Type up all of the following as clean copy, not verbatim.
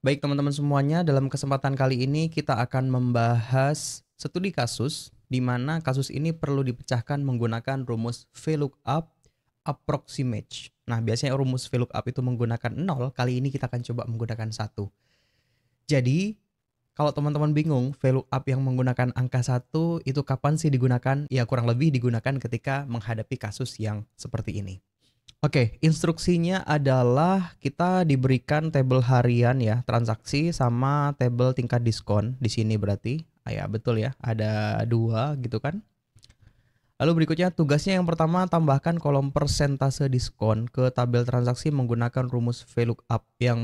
Baik teman-teman semuanya, dalam kesempatan kali ini kita akan membahas studi kasus di mana kasus ini perlu dipecahkan menggunakan rumus VLOOKUP approximate. Nah, biasanya rumus VLOOKUP itu menggunakan 0, kali ini kita akan coba menggunakan 1. Jadi, kalau teman-teman bingung VLOOKUP yang menggunakan angka 1 itu kapan sih digunakan? Ya kurang lebih digunakan ketika menghadapi kasus yang seperti ini. Oke, instruksinya adalah kita diberikan tabel harian ya, transaksi sama tabel tingkat diskon di sini berarti. Ya, betul ya, ada dua gitu kan. Lalu berikutnya tugasnya yang pertama tambahkan kolom persentase diskon ke tabel transaksi menggunakan rumus VLOOKUP yang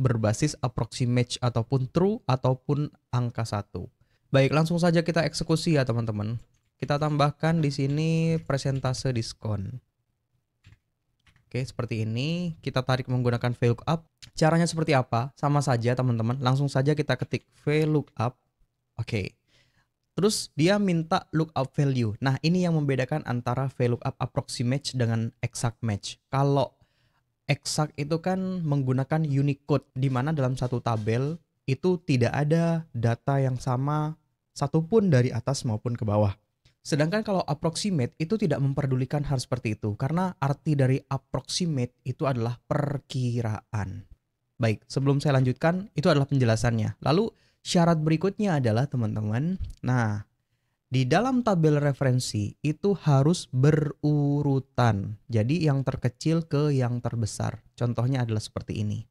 berbasis approximate ataupun true ataupun angka 1. Baik, langsung saja kita eksekusi ya teman-teman. Kita tambahkan di sini persentase diskon. Oke, seperti ini. Kita tarik menggunakan VLOOKUP. Caranya seperti apa? Sama saja teman-teman. Langsung saja kita ketik VLOOKUP. Oke. Terus dia minta lookup value. Nah, ini yang membedakan antara VLOOKUP approximate dengan exact match. Kalau exact itu kan menggunakan Unicode, di mana dalam satu tabel itu tidak ada data yang sama satupun dari atas maupun ke bawah. Sedangkan kalau approximate itu tidak memperdulikan hal seperti itu karena arti dari approximate itu adalah perkiraan. Baik, sebelum saya lanjutkan, itu adalah penjelasannya. Lalu syarat berikutnya adalah teman-teman, nah di dalam tabel referensi itu harus berurutan. Jadi yang terkecil ke yang terbesar. Contohnya adalah seperti ini.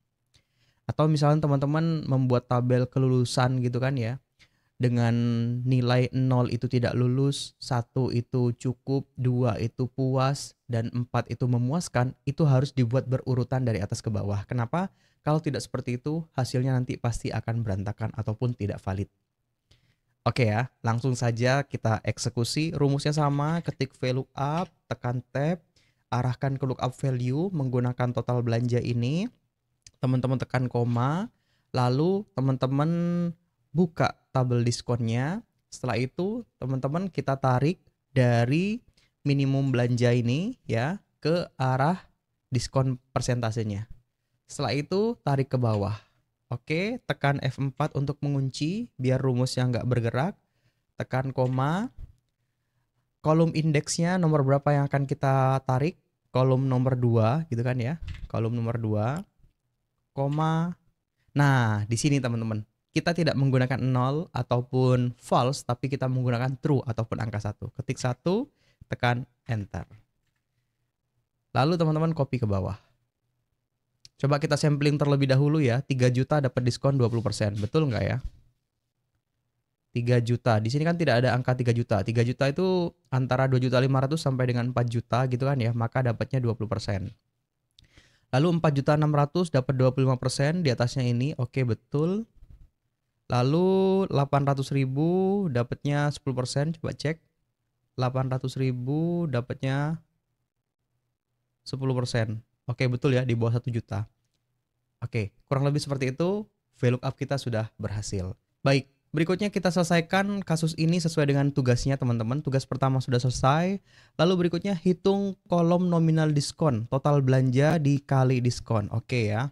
Atau misalnya teman-teman membuat tabel kelulusan gitu kan ya, dengan nilai 0 itu tidak lulus, 1 itu cukup, 2 itu puas, dan 4 itu memuaskan, itu harus dibuat berurutan dari atas ke bawah. Kenapa? Kalau tidak seperti itu, hasilnya nanti pasti akan berantakan ataupun tidak valid. Oke ya, langsung saja kita eksekusi. Rumusnya sama, ketik VLOOKUP, tekan tab, arahkan ke lookup value menggunakan total belanja ini. Teman-teman tekan koma, lalu teman-teman buka tabel diskonnya. Setelah itu teman-teman kita tarik dari minimum belanja ini ya ke arah diskon persentasenya. Setelah itu tarik ke bawah. Oke, tekan F4 untuk mengunci biar rumusnya nggak bergerak. Tekan koma. Kolom indeksnya nomor berapa yang akan kita tarik? Kolom nomor 2 gitu kan ya. Kolom nomor 2, koma. Nah, di sini teman-teman, kita tidak menggunakan 0 ataupun false, tapi kita menggunakan true ataupun angka 1. Ketik 1, tekan enter. Lalu teman-teman copy ke bawah. Coba kita sampling terlebih dahulu ya, 3 juta dapat diskon 20%. Betul nggak ya? 3 juta. Di sini kan tidak ada angka 3 juta. 3 juta itu antara 2.500.000 sampai dengan 4 juta gitu kan ya, maka dapatnya 20%. Lalu 4.600.000 dapat 25%, di atasnya ini, oke betul. Lalu 800.000 dapatnya 10%, coba cek. 800.000 dapatnya 10%. Oke betul ya, di bawah 1 juta. Oke, kurang lebih seperti itu, VLOOKUP kita sudah berhasil. Baik, berikutnya kita selesaikan kasus ini sesuai dengan tugasnya teman-teman. Tugas pertama sudah selesai. Lalu berikutnya hitung kolom nominal diskon, total belanja dikali diskon. Oke ya.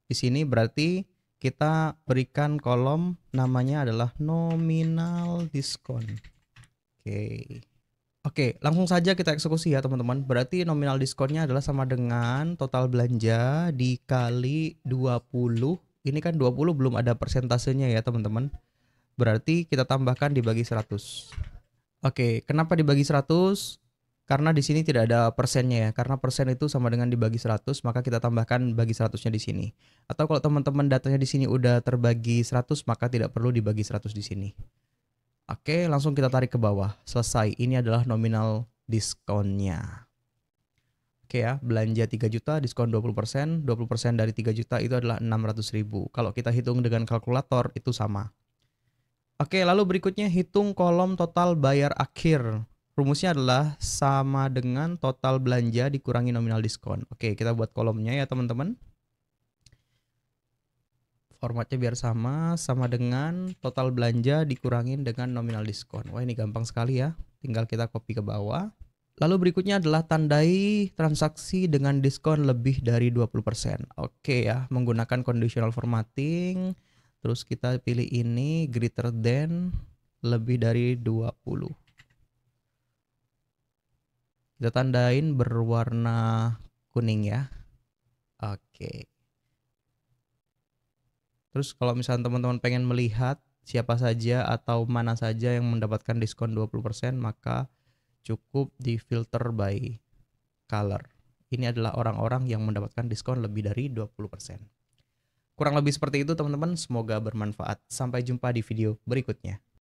Di sini berarti kita berikan kolom namanya adalah nominal diskon. Oke, langsung saja kita eksekusi ya teman-teman. Berarti nominal diskonnya adalah sama dengan total belanja dikali 20. Ini kan 20 belum ada persentasenya ya teman-teman. Berarti kita tambahkan dibagi 100. Oke, kenapa dibagi 100? Karena di sini tidak ada persennya ya. Karena persen itu sama dengan dibagi 100, maka kita tambahkan bagi 100-nya di sini. Atau kalau teman-teman datanya di sini udah terbagi 100, maka tidak perlu dibagi 100 di sini. Oke, langsung kita tarik ke bawah. Selesai. Ini adalah nominal diskonnya. Oke ya, belanja 3 juta, diskon 20%. 20% dari 3 juta itu adalah 600.000. Kalau kita hitung dengan kalkulator, itu sama. Oke, lalu berikutnya hitung kolom total bayar akhir. Rumusnya adalah sama dengan total belanja dikurangi nominal diskon. Oke, kita buat kolomnya ya teman-teman. Formatnya biar sama dengan total belanja dikurangin dengan nominal diskon. Wah ini gampang sekali ya, tinggal kita copy ke bawah. Lalu berikutnya adalah tandai transaksi dengan diskon lebih dari 20%. Oke ya, menggunakan conditional formatting. Terus kita pilih ini greater than lebih dari 20. Kita tandain berwarna kuning ya. Oke. Terus kalau misalnya teman-teman pengen melihat siapa saja atau mana saja yang mendapatkan diskon 20%, maka cukup di filter by color. Ini adalah orang-orang yang mendapatkan diskon lebih dari 20%. Kurang lebih seperti itu teman-teman, semoga bermanfaat. Sampai jumpa di video berikutnya.